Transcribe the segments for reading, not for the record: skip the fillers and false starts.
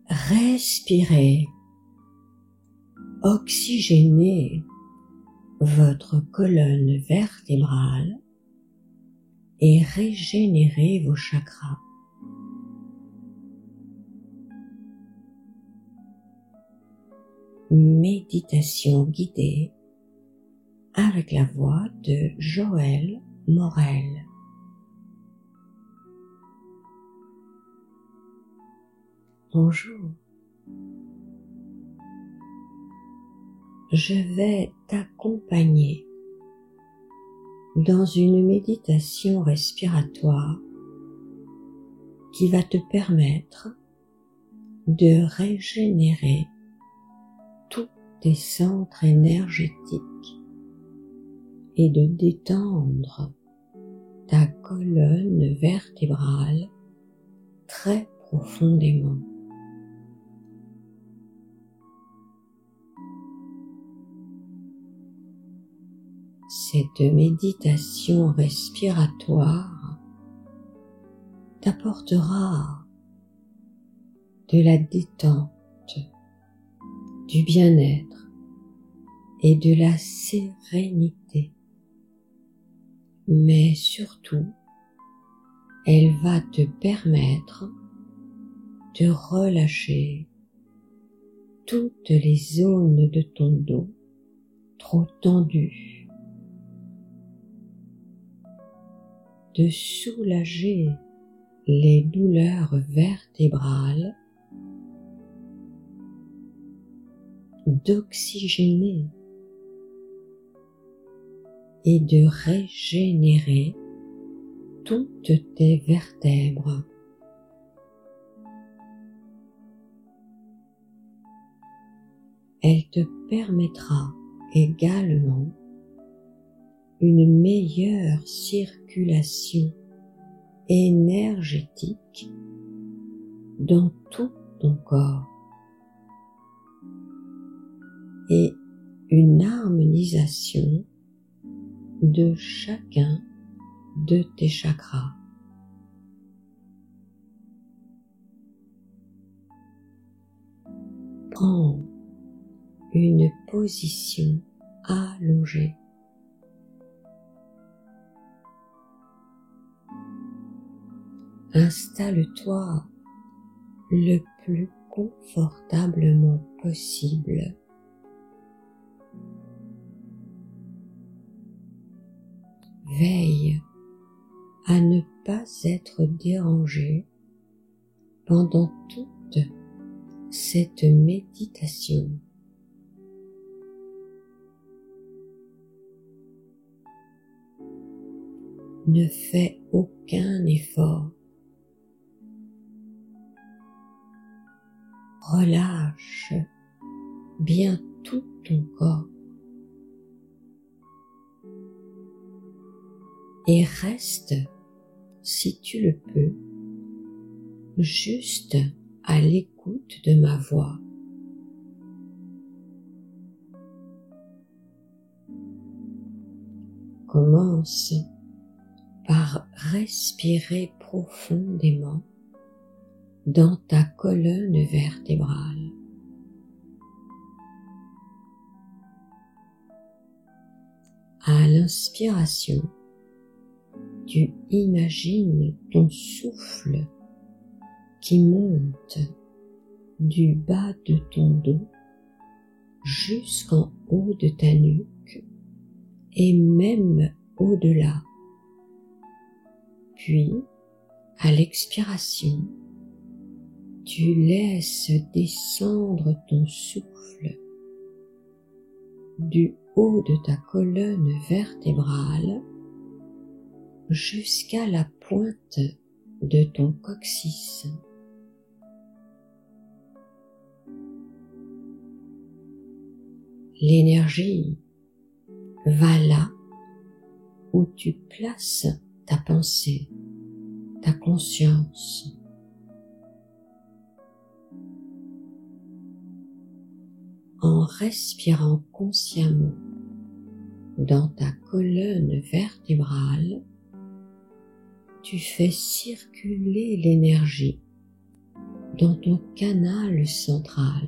Respirez, oxygénez votre colonne vertébrale et régénérez vos chakras. Méditation guidée avec la voix de Joël Morel. Bonjour. Je vais t'accompagner dans une méditation respiratoire qui va te permettre de régénérer tous tes centres énergétiques et de détendre ta colonne vertébrale très profondément. Cette méditation respiratoire t'apportera de la détente, du bien-être et de la sérénité. Mais surtout, elle va te permettre de relâcher toutes les zones de ton dos trop tendues, de soulager les douleurs vertébrales, d'oxygéner et de régénérer toutes tes vertèbres. Elle te permettra également une meilleure circulation énergétique dans tout ton corps et une harmonisation de chacun de tes chakras. Prends une position allongée. Installe-toi le plus confortablement possible. Veille à ne pas être dérangé pendant toute cette méditation. Ne fais aucun effort. Relâche bien tout ton corps et reste, si tu le peux, juste à l'écoute de ma voix. Commence par respirer profondément dans ta colonne vertébrale. À l'inspiration, tu imagines ton souffle qui monte du bas de ton dos jusqu'en haut de ta nuque et même au-delà. Puis, à l'expiration, tu laisses descendre ton souffle du haut de ta colonne vertébrale jusqu'à la pointe de ton coccyx. L'énergie va là où tu places ta pensée, ta conscience. En respirant consciemment dans ta colonne vertébrale, tu fais circuler l'énergie dans ton canal central.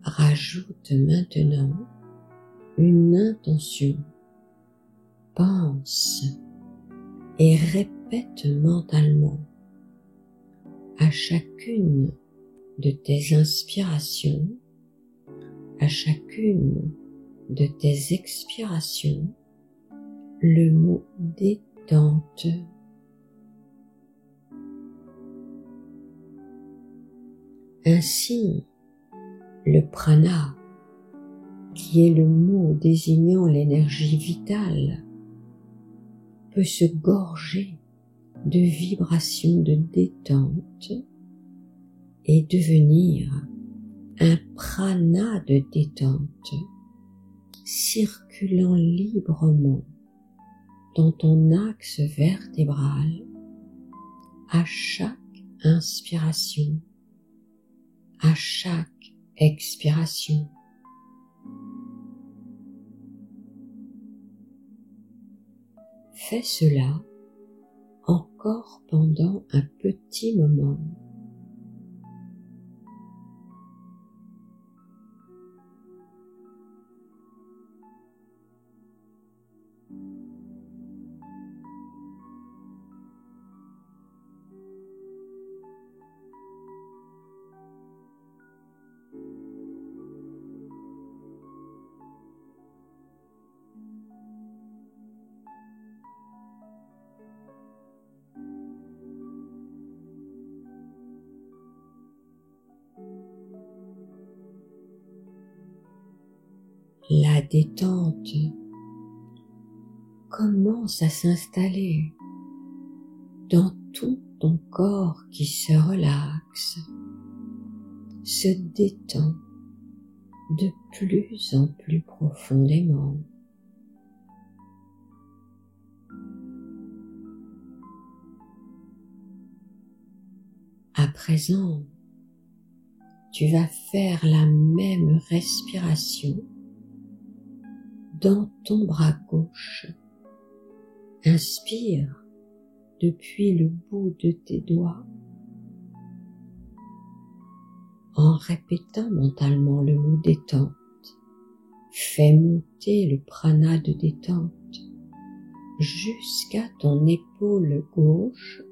Rajoute maintenant une intention. Pense et répète mentalement à chacune de tes inspirations, à chacune de tes expirations, le mot détente. Ainsi, le prana, qui est le mot désignant l'énergie vitale, peut se gorger de vibrations de détente et devenir un prana de détente, circulant librement dans ton axe vertébral à chaque inspiration, à chaque expiration. Fais cela encore pendant un petit moment. La détente commence à s'installer dans tout ton corps qui se relaxe, se détend de plus en plus profondément. À présent, tu vas faire la même respiration dans ton bras gauche. Inspire depuis le bout de tes doigts en répétant mentalement le mot détente. Fais monter le prana de détente jusqu'à ton épaule gauche,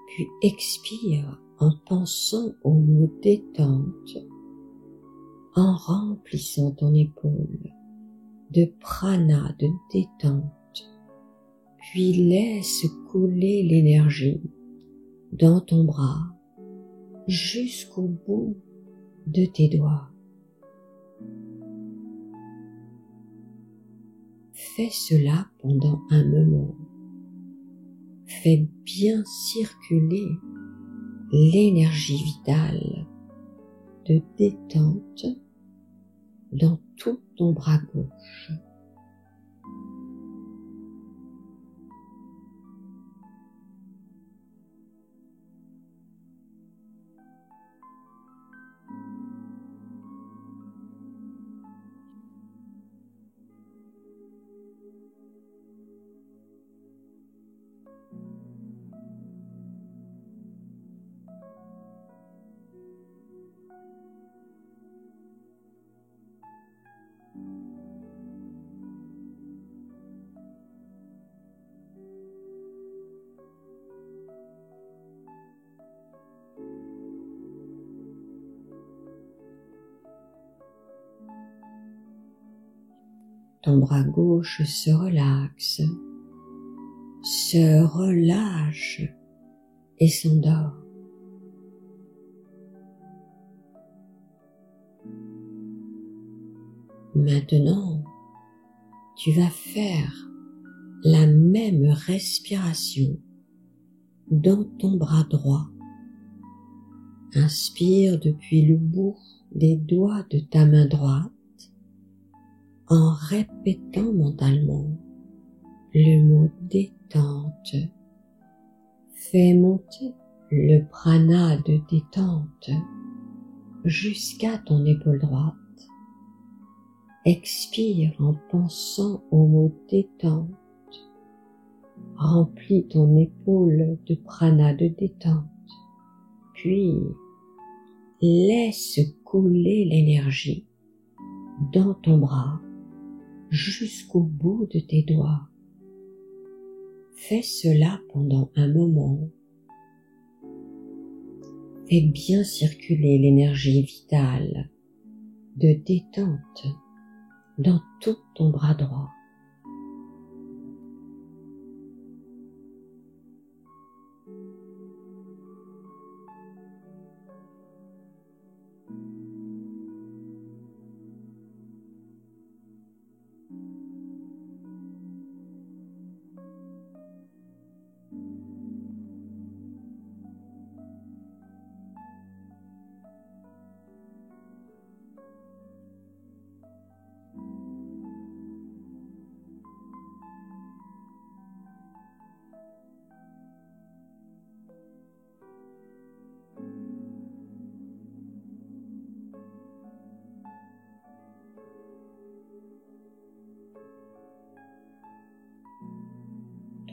puis expire en pensant au mot détente, en remplissant ton épaule de prana de détente, puis laisse couler l'énergie dans ton bras jusqu'au bout de tes doigts. Fais cela pendant un moment. Fais bien circuler l'énergie vitale de détente dans tout ton bras gauche. Ton bras gauche se relaxe, se relâche et s'endort. Maintenant, tu vas faire la même respiration dans ton bras droit. Inspire depuis le bout des doigts de ta main droite. en répétant mentalement le mot détente. Fais monter le prana de détente jusqu'à ton épaule droite. Expire en pensant au mot détente. Remplis ton épaule de prana de détente. Puis, laisse couler l'énergie dans ton bras jusqu'au bout de tes doigts. Fais cela pendant un moment. Fais bien circuler l'énergie vitale de détente dans tout ton bras droit.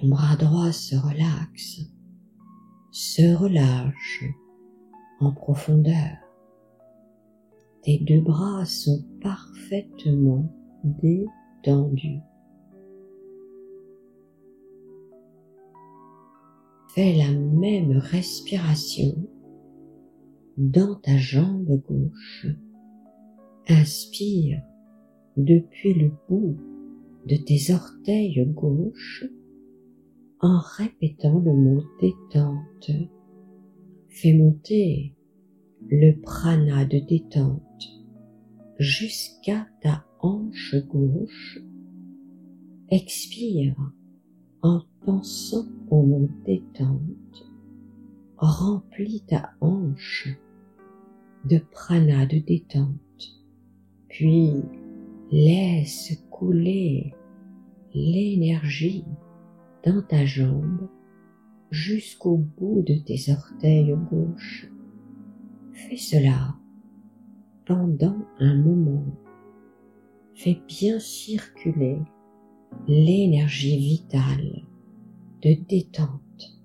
Ton bras droit se relaxe, se relâche en profondeur. Tes deux bras sont parfaitement détendus. Fais la même respiration dans ta jambe gauche. Inspire depuis le bout de tes orteils gauche en répétant le mot détente. Fais monter le prana de détente jusqu'à ta hanche gauche. Expire en pensant au mot détente. Remplis ta hanche de prana de détente. Puis laisse couler l'énergie dans ta jambe jusqu'au bout de tes orteils gauche. Fais cela pendant un moment. Fais bien circuler l'énergie vitale de détente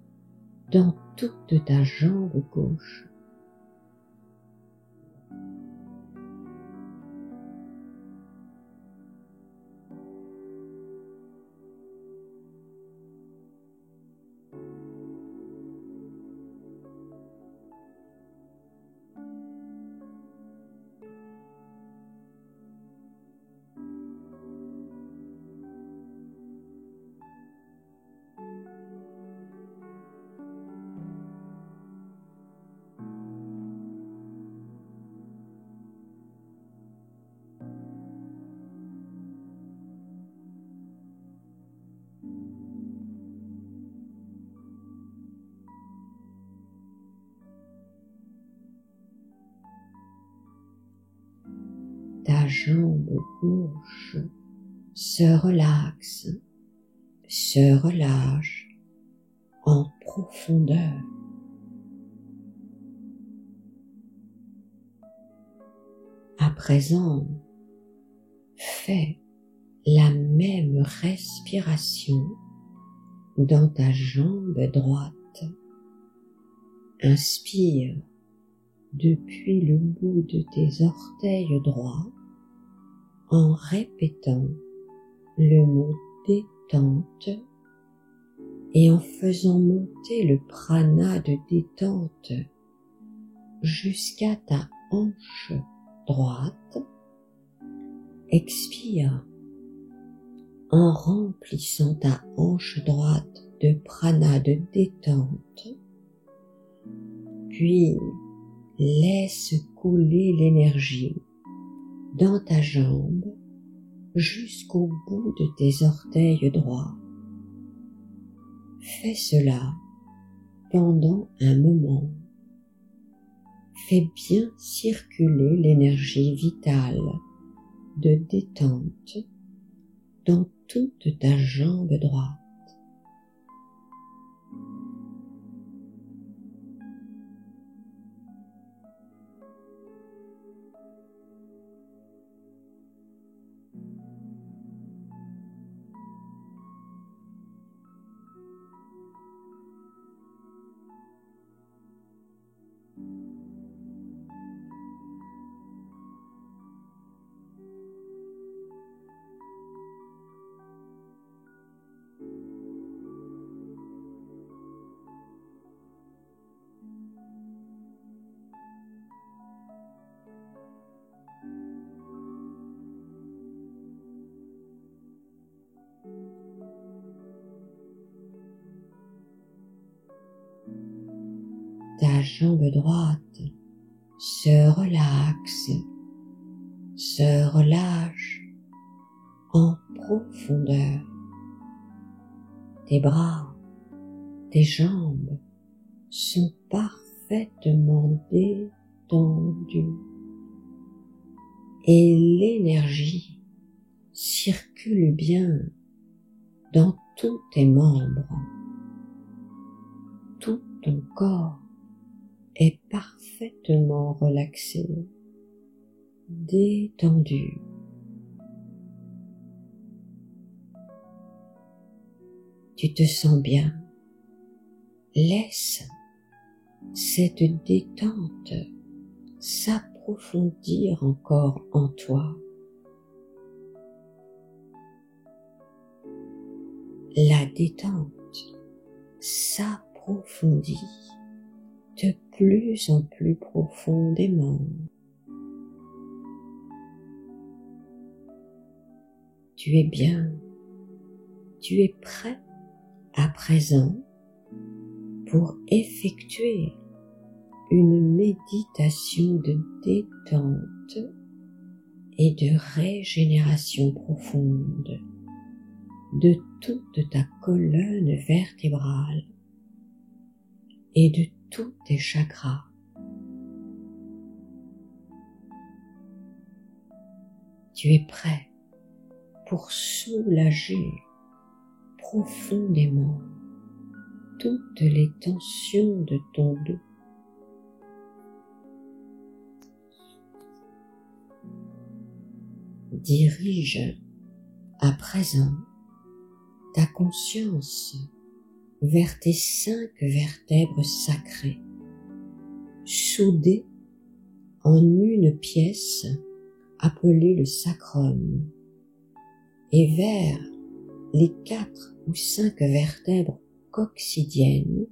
dans toute ta jambe gauche. Ta jambe gauche se relaxe, se relâche en profondeur. À présent, fais la même respiration dans ta jambe droite. Inspire depuis le bout de tes orteils droits en répétant le mot détente et en faisant monter le prana de détente jusqu'à ta hanche droite. Expire en remplissant ta hanche droite de prana de détente. Puis laisse couler l'énergie dans ta jambe jusqu'au bout de tes orteils droits. Fais cela pendant un moment. Fais bien circuler l'énergie vitale de détente dans toute ta jambe droite. Ta jambe droite se relaxe, se relâche en profondeur. Tes bras, tes jambes sont parfaitement détendus et l'énergie circule bien dans tous tes membres. Tout ton corps est parfaitement relaxé, détendu. Tu te sens bien. Laisse cette détente s'approfondir encore en toi. La détente s'approfondit de plus en plus profondément. Tu es bien, tu es prêt à présent pour effectuer une méditation de détente et de régénération profonde de toute ta colonne vertébrale et de tous tes chakras. Tu es prêt pour soulager profondément toutes les tensions de ton dos. Dirige à présent ta conscience vers tes 5 vertèbres sacrées, soudées en une pièce appelée le sacrum, et vers les 4 ou 5 vertèbres coccydiennes,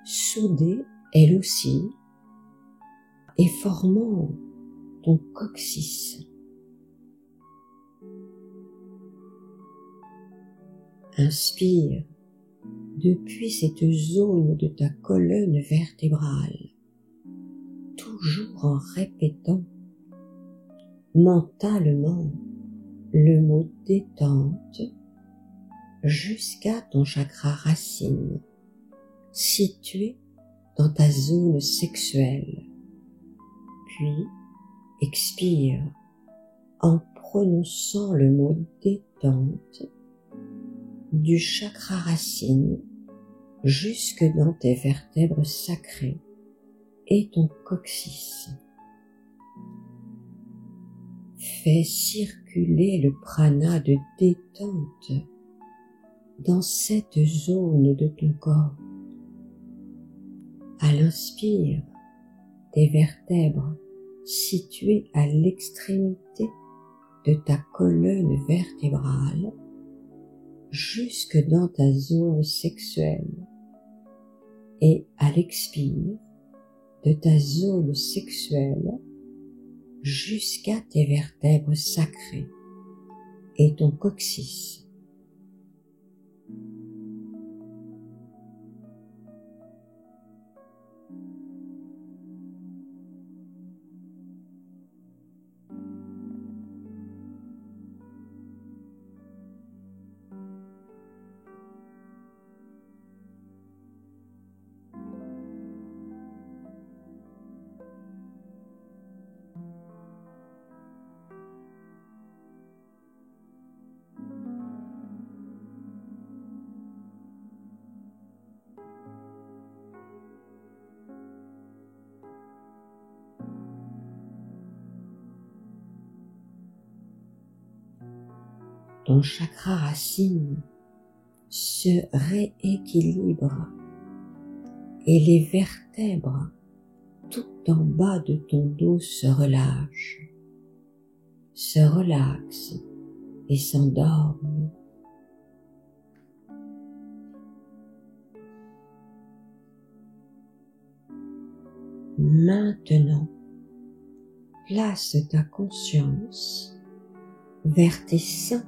soudées elles aussi et formant ton coccyx. Inspire depuis cette zone de ta colonne vertébrale, toujours en répétant mentalement le mot détente jusqu'à ton chakra racine, situé dans ta zone sexuelle. Puis expire en prononçant le mot détente du chakra racine jusque dans tes vertèbres sacrées et ton coccyx. Fais circuler le prana de détente dans cette zone de ton corps. À l'inspire, tes vertèbres situées à l'extrémité de ta colonne vertébrale jusque dans ta zone sexuelle, et à l'expire de ta zone sexuelle jusqu'à tes vertèbres sacrées et ton coccyx. ton chakra racine se rééquilibre et les vertèbres tout en bas de ton dos se relâchent, se relaxent et s'endorment. Maintenant, place ta conscience vers tes 5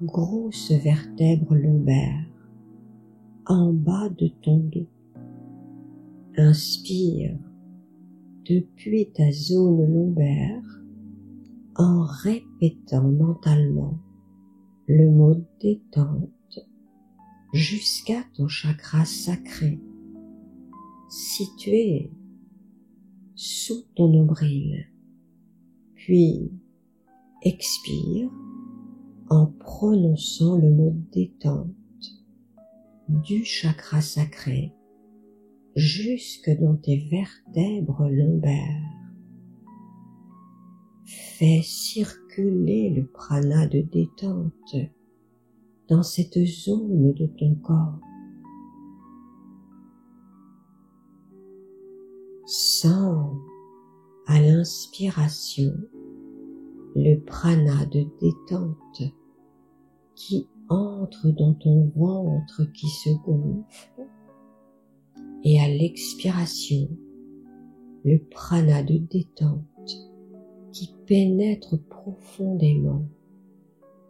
grosses vertèbres lombaires en bas de ton dos. Inspire depuis ta zone lombaire en répétant mentalement le mot détente jusqu'à ton chakra sacré situé sous ton nombril. Puis expire en prononçant le mot détente du chakra sacré jusque dans tes vertèbres lombaires. Fais circuler le prana de détente dans cette zone de ton corps. Sens à l'inspiration le prana de détente qui entre dans ton ventre qui se gonfle et à l'expiration le prana de détente qui pénètre profondément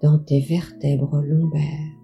dans tes vertèbres lombaires.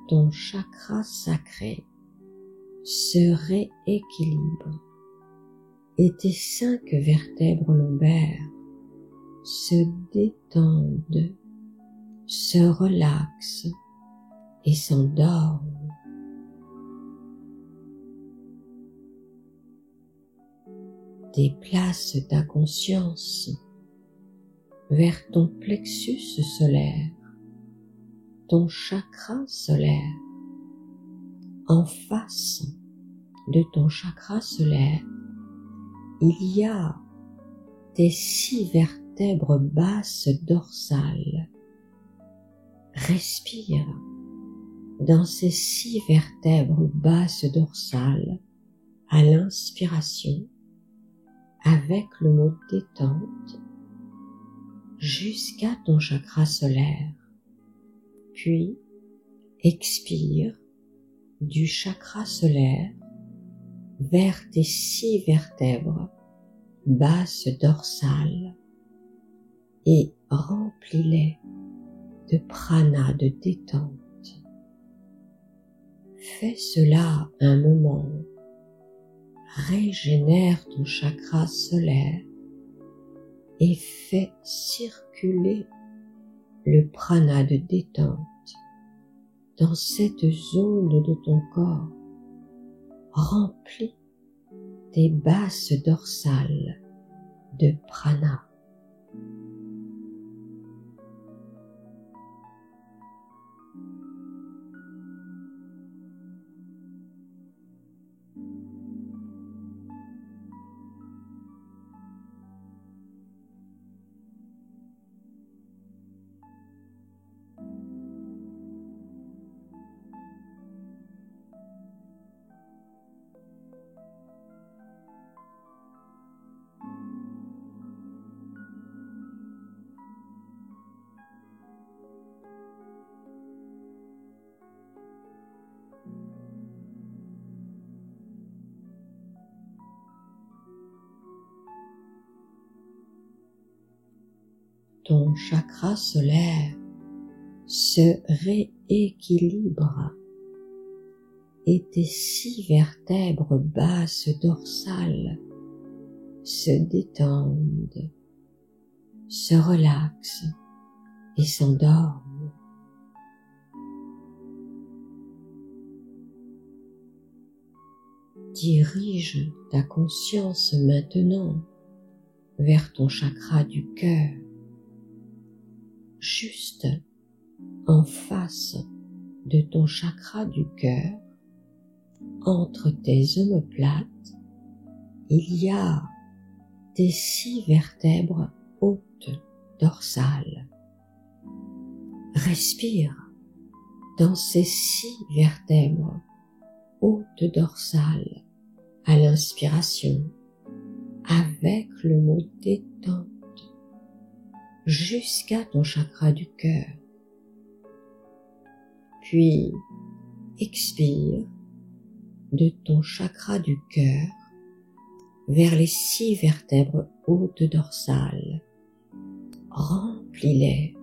Ton chakra sacré se rééquilibre et tes 5 vertèbres lombaires se détendent, se relaxent et s'endorment. Déplace ta conscience vers ton plexus solaire, ton chakra solaire. En face de ton chakra solaire, il y a tes 6 vertèbres basses dorsales. Respire dans ces 6 vertèbres basses dorsales à l'inspiration avec le mot détente jusqu'à ton chakra solaire. Puis expire du chakra solaire vers tes 6 vertèbres basses dorsales et remplis-les de prana de détente. Fais cela un moment. Régénère ton chakra solaire et fais circuler le prana de détente dans cette zone de ton corps. Remplis tes basses dorsales de prana. ton chakra solaire se rééquilibre et tes 6 vertèbres basses dorsales se détendent, se relaxent et s'endorment. Dirige ta conscience maintenant vers ton chakra du cœur, juste en face de ton chakra du cœur, entre tes omoplates, il y a tes 6 vertèbres hautes dorsales. Respire dans ces 6 vertèbres hautes dorsales à l'inspiration avec le mot détente jusqu'à ton chakra du cœur. Puis expire de ton chakra du cœur vers les 6 vertèbres hautes dorsales. Remplis-les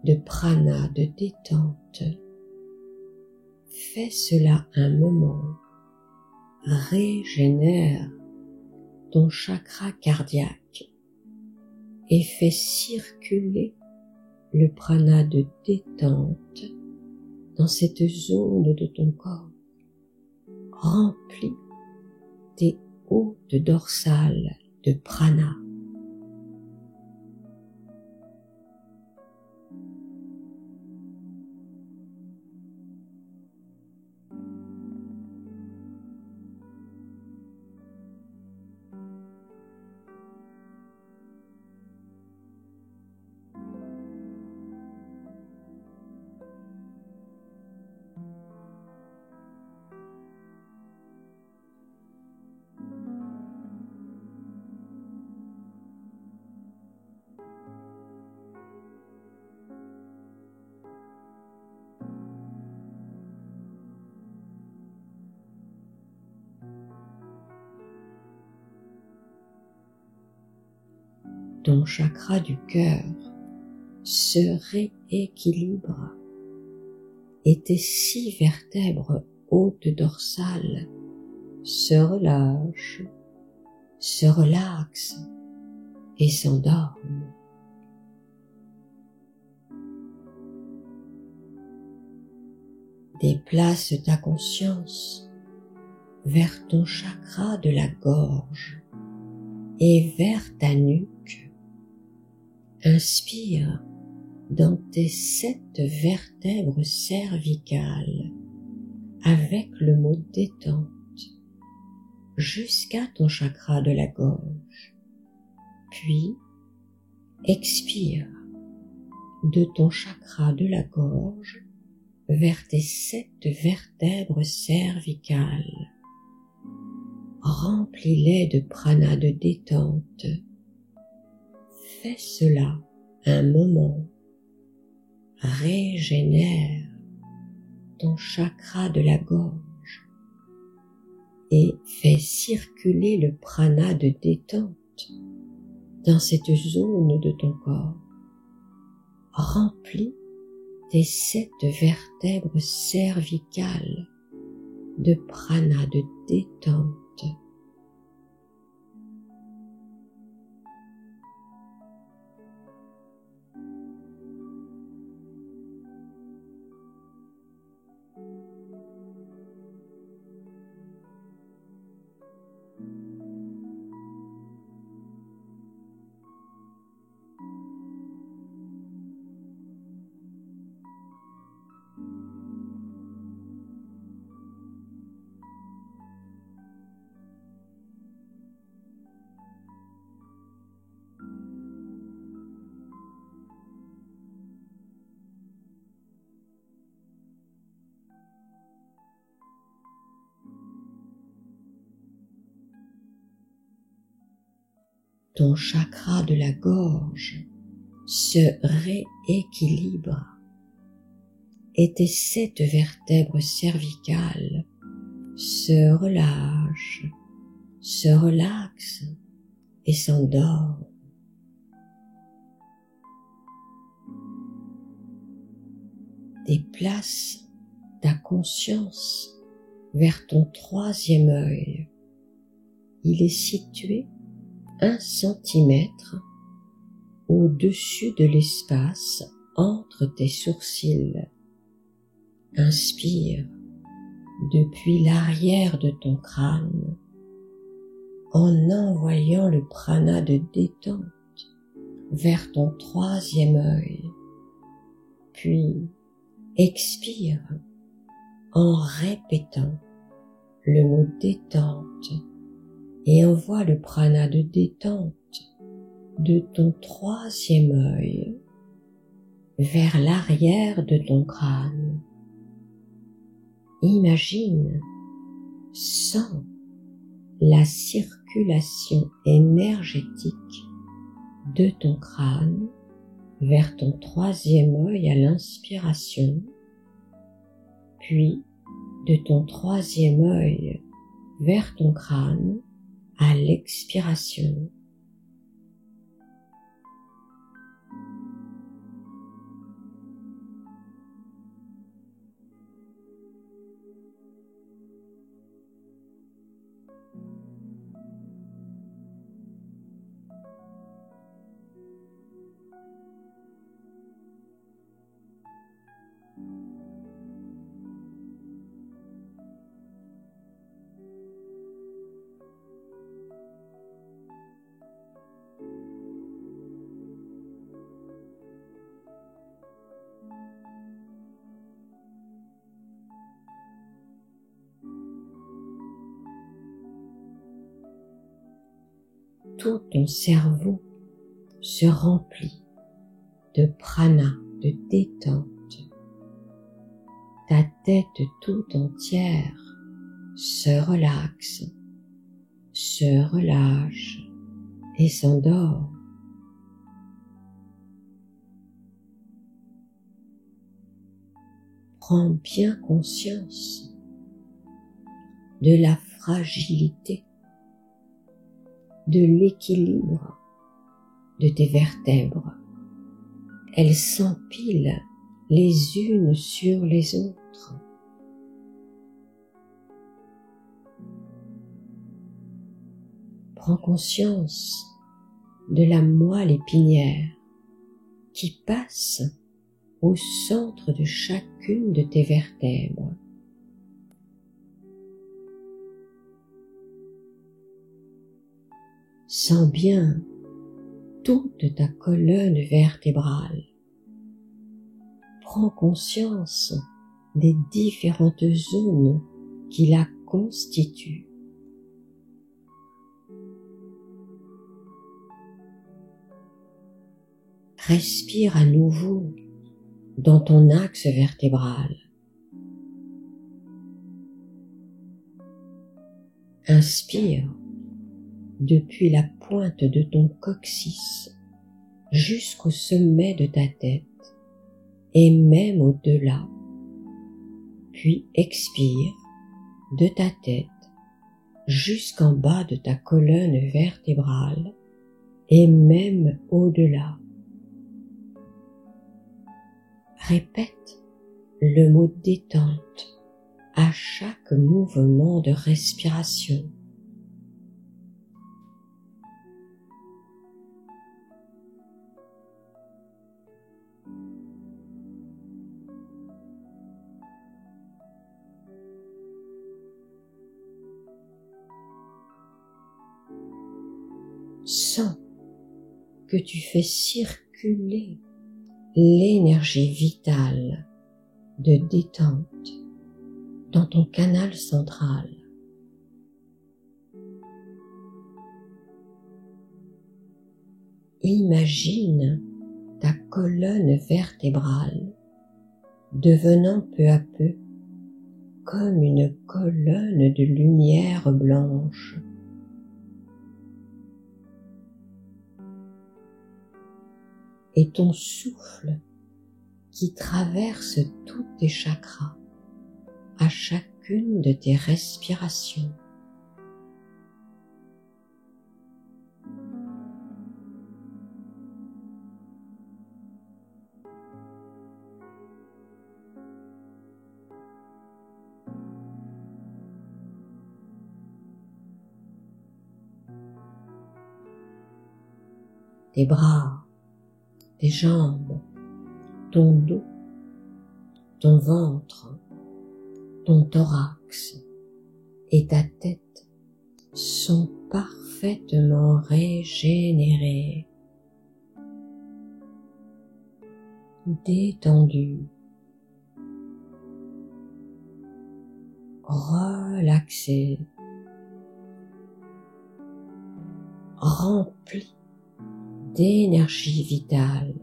de prana, de détente. Fais cela un moment. Régénère ton chakra cardiaque et fais circuler le prana de détente dans cette zone de ton corps. Remplis tes hautes dorsales de prana. Ton chakra du cœur se rééquilibre et tes 6 vertèbres hautes dorsales se relâchent, se relaxent et s'endorment. Déplace ta conscience vers ton chakra de la gorge et vers ta nuque. Inspire dans tes 7 vertèbres cervicales avec le mot détente jusqu'à ton chakra de la gorge. Puis, expire de ton chakra de la gorge vers tes 7 vertèbres cervicales. Remplis-les de prana de détente. Fais cela un moment. Régénère ton chakra de la gorge et fais circuler le prana de détente dans cette zone de ton corps. Remplis tes 7 vertèbres cervicales de prana de détente. Ton chakra de la gorge se rééquilibre et tes 7 vertèbres cervicales se relâchent, se relaxent et s'endorment. place ta conscience vers ton troisième œil. Il est situé 1 centimètre au-dessus de l'espace entre tes sourcils. Inspire depuis l'arrière de ton crâne en envoyant le prana de détente vers ton troisième œil. Puis expire en répétant le mot détente et envoie le prana de détente de ton troisième œil vers l'arrière de ton crâne. Imagine, sens la circulation énergétique de ton crâne vers ton troisième œil à l'inspiration, puis de ton troisième œil vers ton crâne à l'expiration. Tout ton cerveau se remplit de prana, de détente. Ta tête tout entière se relaxe, se relâche et s'endort. Prends bien conscience de la fragilité, de l'équilibre de tes vertèbres. Elles s'empilent les unes sur les autres. Prends conscience de la moelle épinière qui passe au centre de chacune de tes vertèbres. Sens bien toute ta colonne vertébrale. Prends conscience des différentes zones qui la constituent. Respire à nouveau dans ton axe vertébral. Inspire depuis la pointe de ton coccyx jusqu'au sommet de ta tête et même au-delà. Puis expire de ta tête jusqu'en bas de ta colonne vertébrale et même au-delà. Répète le mot détente à chaque mouvement de respiration. Sens que tu fais circuler l'énergie vitale de détente dans ton canal central. Imagine ta colonne vertébrale devenant peu à peu comme une colonne de lumière blanche. Et ton souffle qui traverse tous tes chakras à chacune de tes respirations. tes bras, tes jambes, ton dos, ton ventre, ton thorax et ta tête sont parfaitement régénérés, détendus, relaxés, remplis d'énergie vitale.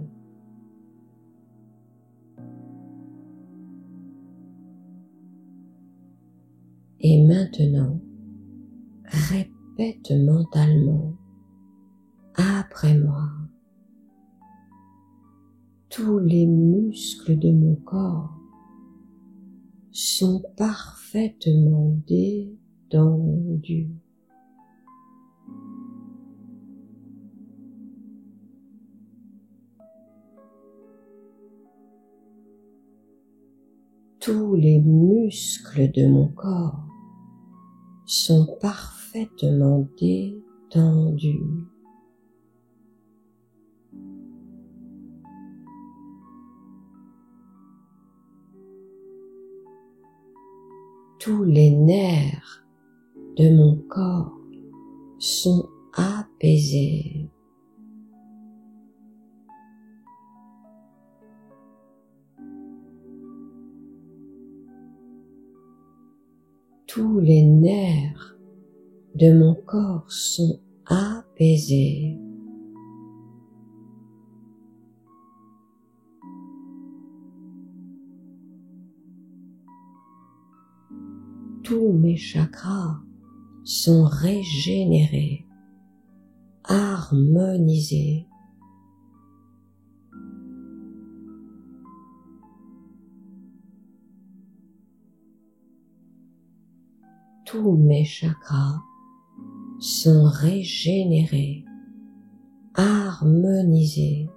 Et maintenant, répète mentalement après moi. Tous les muscles de mon corps sont parfaitement détendus. Tous les muscles de mon corps sont parfaitement détendus. Tous les nerfs de mon corps sont apaisés. Tous les nerfs de mon corps sont apaisés. Tous mes chakras sont régénérés, harmonisés. Tous mes chakras sont régénérés, harmonisés.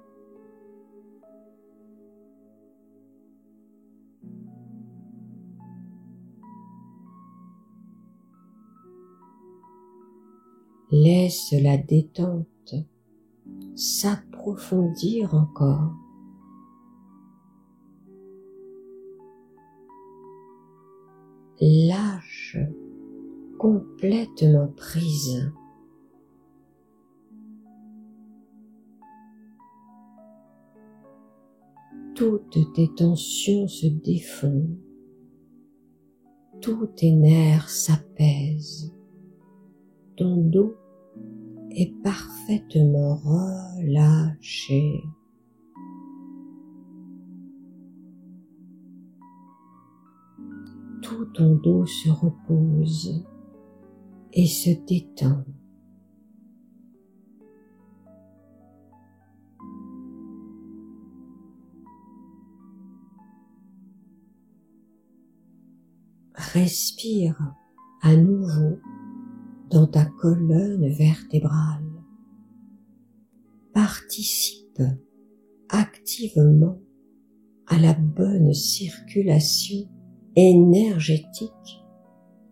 Laisse la détente s'approfondir encore. Lâche complètement prise. Toutes tes tensions se défont, tous tes nerfs s'apaisent, ton dos est parfaitement relâché. Tout ton dos se repose et se détend. Respire à nouveau dans ta colonne vertébrale. Participe activement à la bonne circulation énergétique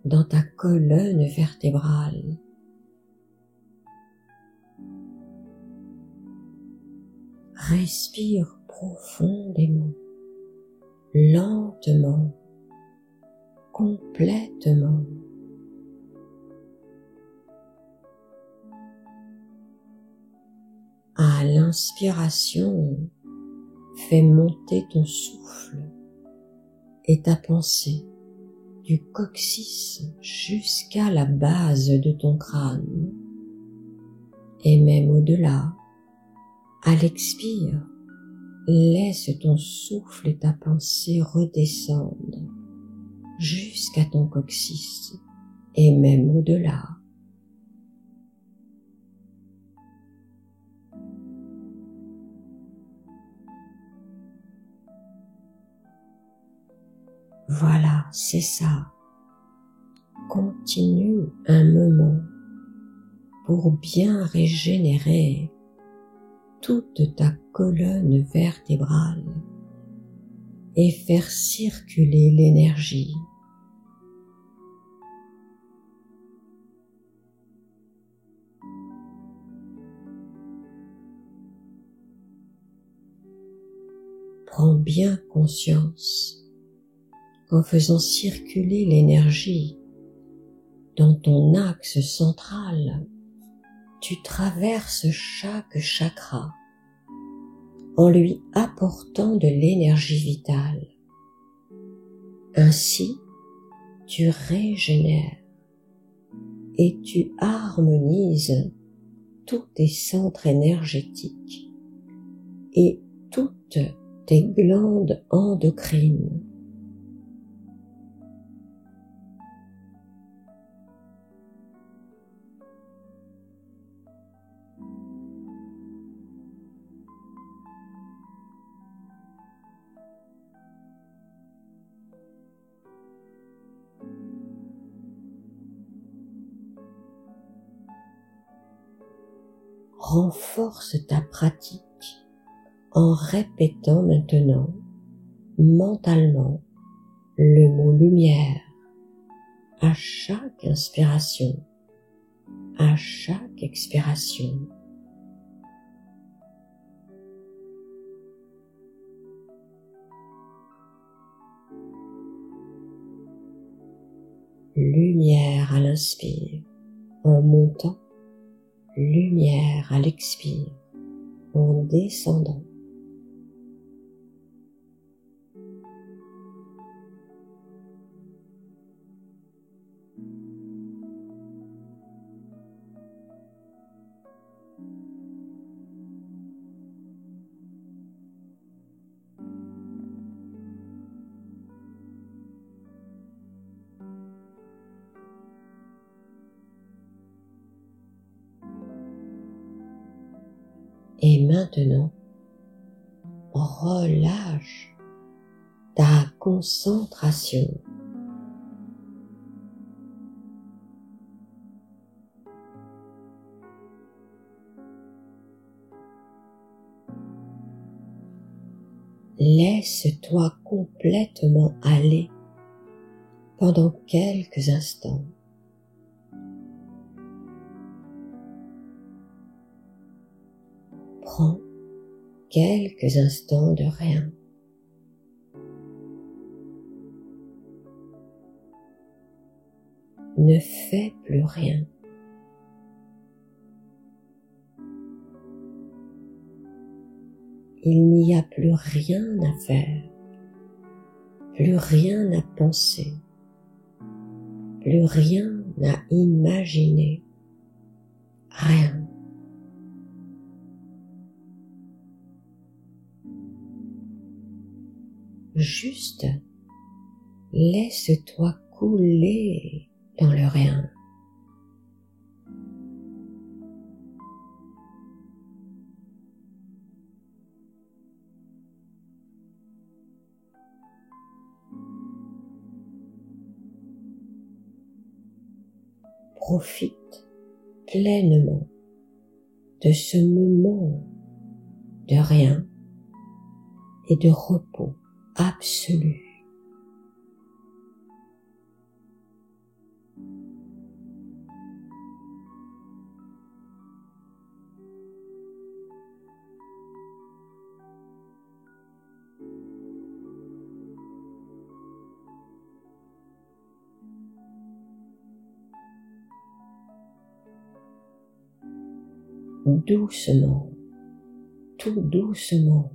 dans ta colonne vertébrale. Respire profondément, lentement, complètement. À l'inspiration, fais monter ton souffle et ta pensée du coccyx jusqu'à la base de ton crâne. Et même au-delà, à l'expire, laisse ton souffle et ta pensée redescendre jusqu'à ton coccyx et même au-delà. Voilà, c'est ça. Continue un moment pour bien régénérer toute ta colonne vertébrale et faire circuler l'énergie. prends bien conscience qu'en faisant circuler l'énergie dans ton axe central, tu traverses chaque chakra en lui apportant de l'énergie vitale. Ainsi, tu régénères et tu harmonises tous tes centres énergétiques et toutes tes glandes endocrines. Renforce ta pratique en répétant maintenant mentalement le mot lumière à chaque inspiration, à chaque expiration. Lumière à l'inspire en montant, lumière à l'expire en descendant. Et maintenant, relâche ta concentration. Laisse-toi complètement aller pendant quelques instants. Prends quelques instants de rien. Ne fais plus rien. Il n'y a plus rien à faire, plus rien à penser, plus rien à imaginer, rien. Juste, laisse-toi couler dans le rien. Profite pleinement de ce moment de rien et de repos absolu. Doucement, tout doucement,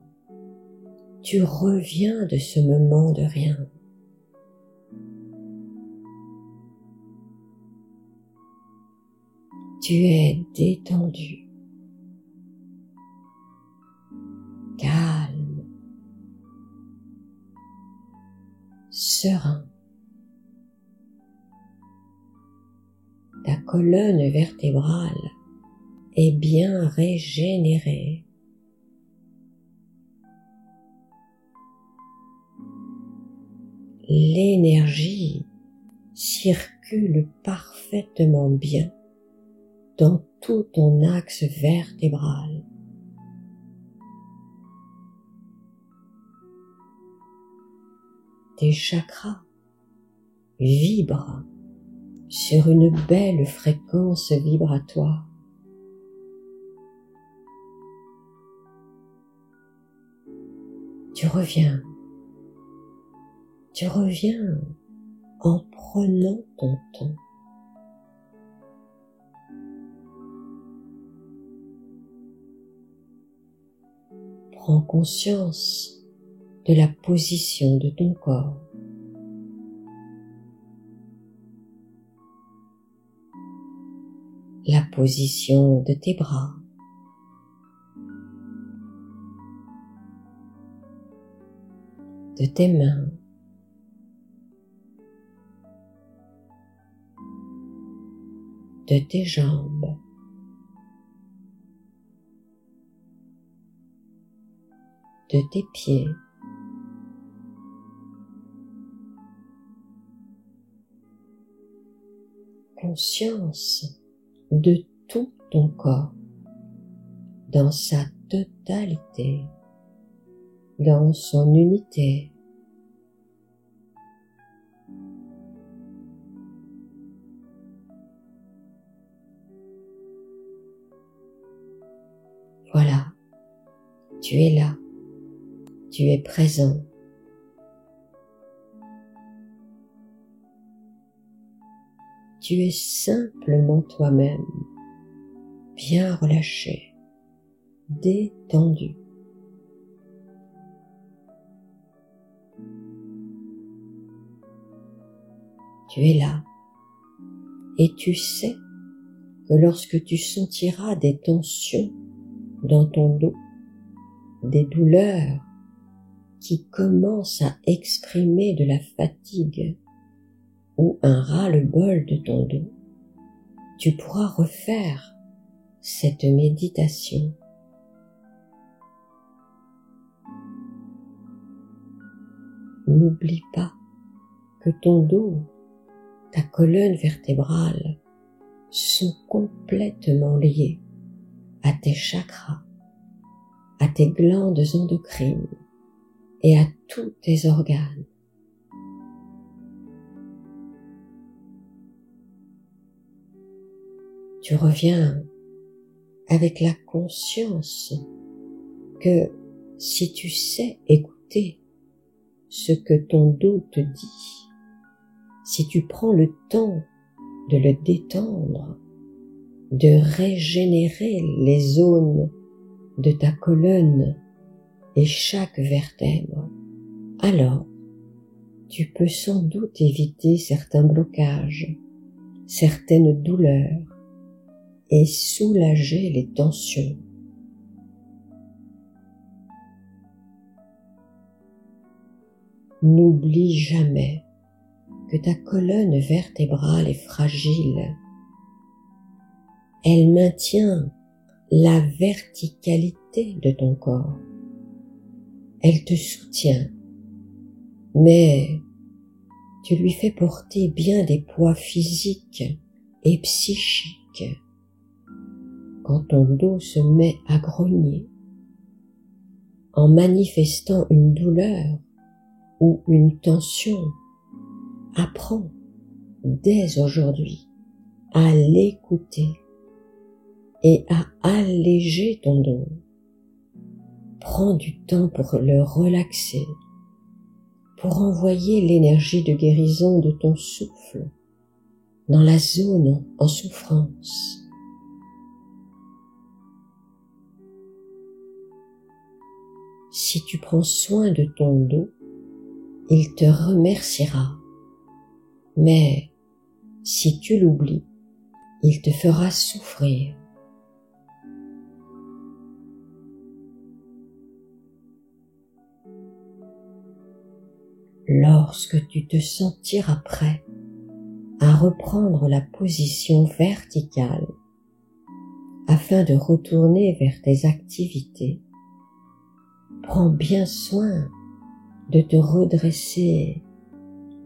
tu reviens de ce moment de rien. Tu es détendu, calme, serein. Ta colonne vertébrale est bien régénérée. L'énergie circule parfaitement bien dans tout ton axe vertébral. Tes chakras vibrent sur une belle fréquence vibratoire. Tu reviens en prenant ton temps. Prends conscience de la position de ton corps. La position de tes bras. De tes mains. De tes jambes. De tes pieds. Conscience de tout ton corps dans sa totalité, dans son unité. Voilà, tu es là, tu es présent. Tu es simplement toi-même, bien relâché, détendu. Tu es là et tu sais que lorsque tu sentiras des tensions dans ton dos, des douleurs qui commencent à exprimer de la fatigue ou un ras-le-bol de ton dos, tu pourras refaire cette méditation. N'oublie pas que ton dos, ta colonne vertébrale sont complètement liés à tes chakras, à tes glandes endocrines et à tous tes organes. Tu reviens avec la conscience que si tu sais écouter ce que ton dos te dit, si tu prends le temps de le détendre, de régénérer les zones de ta colonne et chaque vertèbre, alors tu peux sans doute éviter certains blocages, certaines douleurs et soulager les tensions. N'oublie jamais que ta colonne vertébrale est fragile. Elle maintient la verticalité de ton corps. Elle te soutient, mais tu lui fais porter bien des poids physiques et psychiques. Quand ton dos se met à grogner, en manifestant une douleur ou une tension, apprends dès aujourd'hui à l'écouter et à alléger ton dos. Prends du temps pour le relaxer, pour envoyer l'énergie de guérison de ton souffle dans la zone en souffrance. Si tu prends soin de ton dos, il te remerciera. Mais si tu l'oublies, il te fera souffrir. Lorsque tu te sentiras prêt à reprendre la position verticale afin de retourner vers tes activités, prends bien soin de te redresser,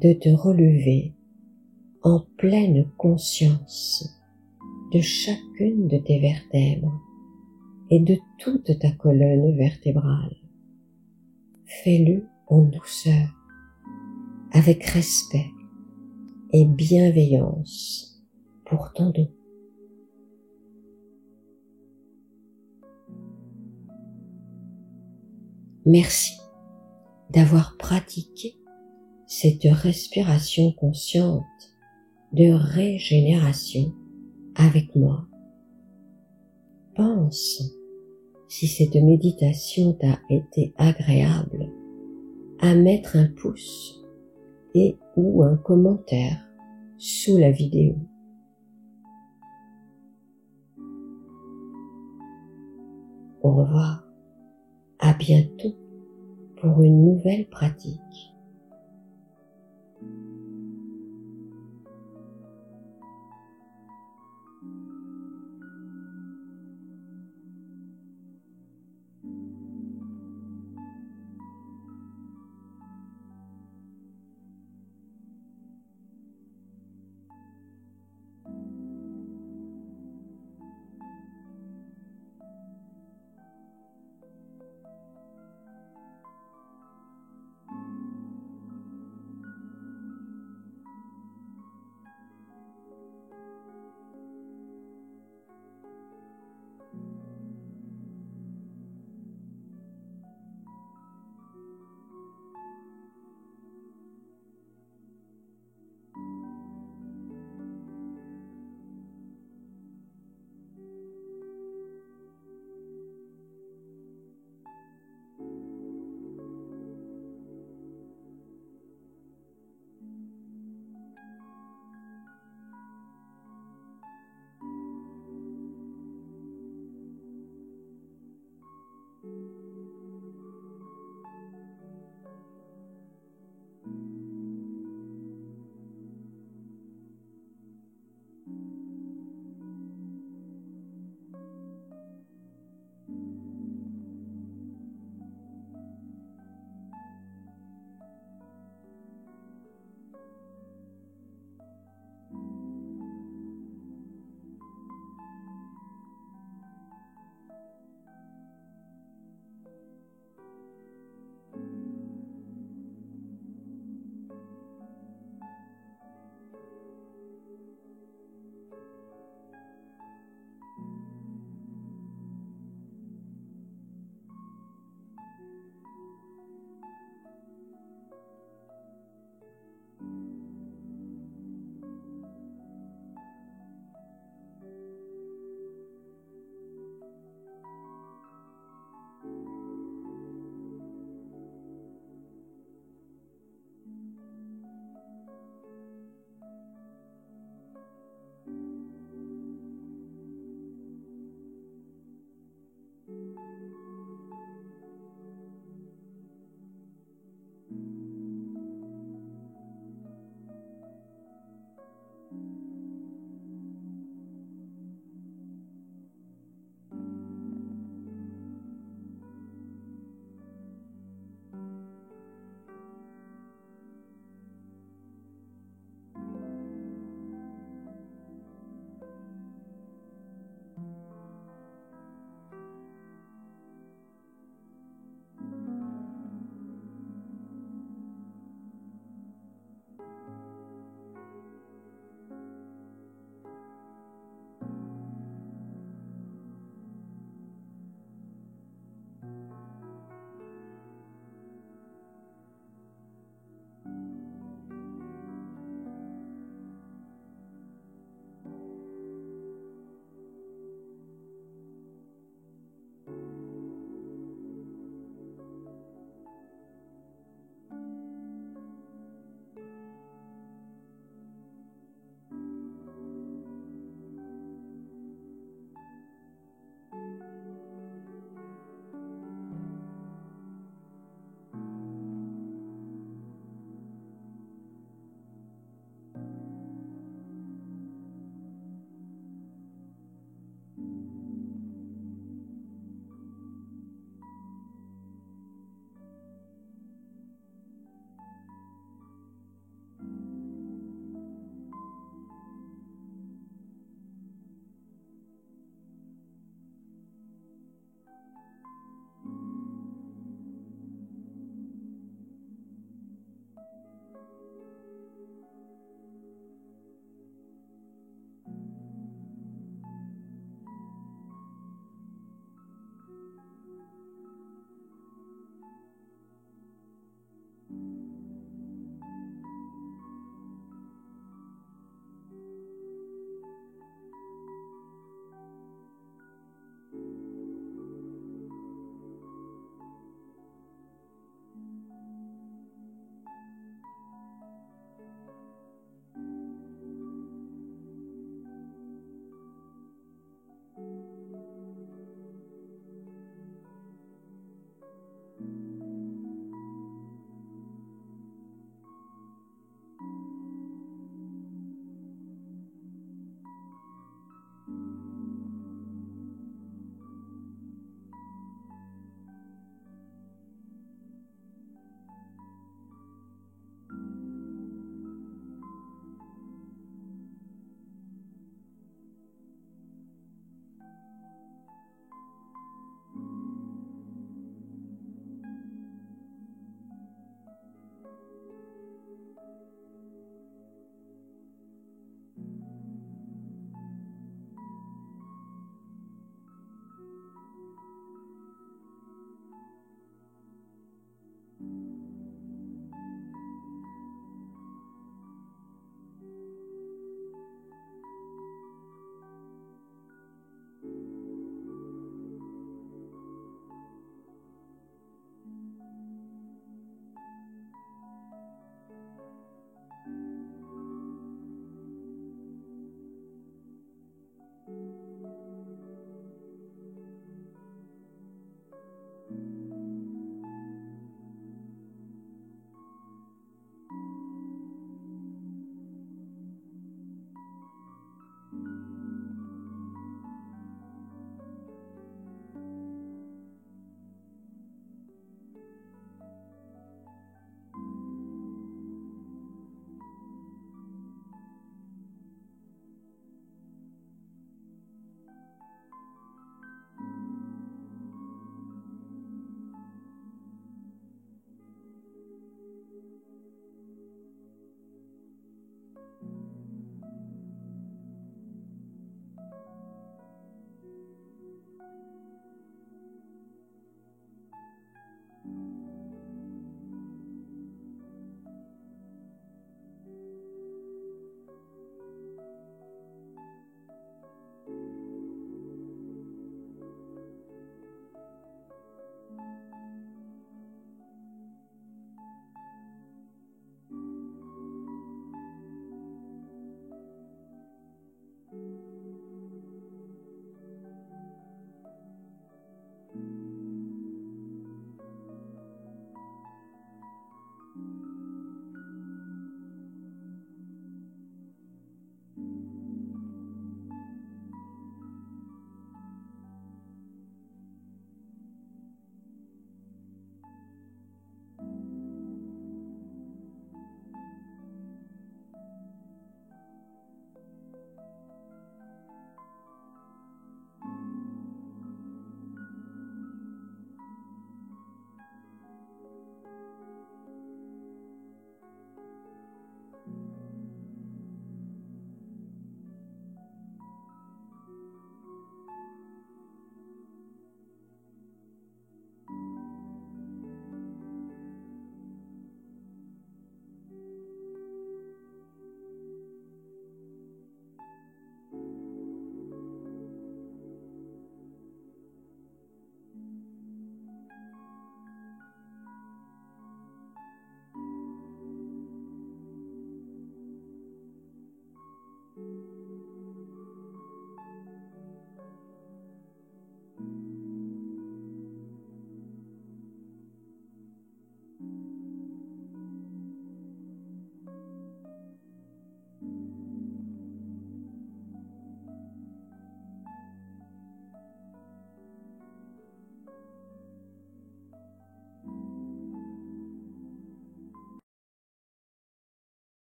de te relever en pleine conscience de chacune de tes vertèbres et de toute ta colonne vertébrale. Fais-le en douceur, avec respect et bienveillance pour ton dos. Merci d'avoir pratiqué cette respiration consciente de régénération avec moi. Pense si cette méditation t'a été agréable à mettre un pouce et ou un commentaire sous la vidéo. Au revoir, à bientôt pour une nouvelle pratique.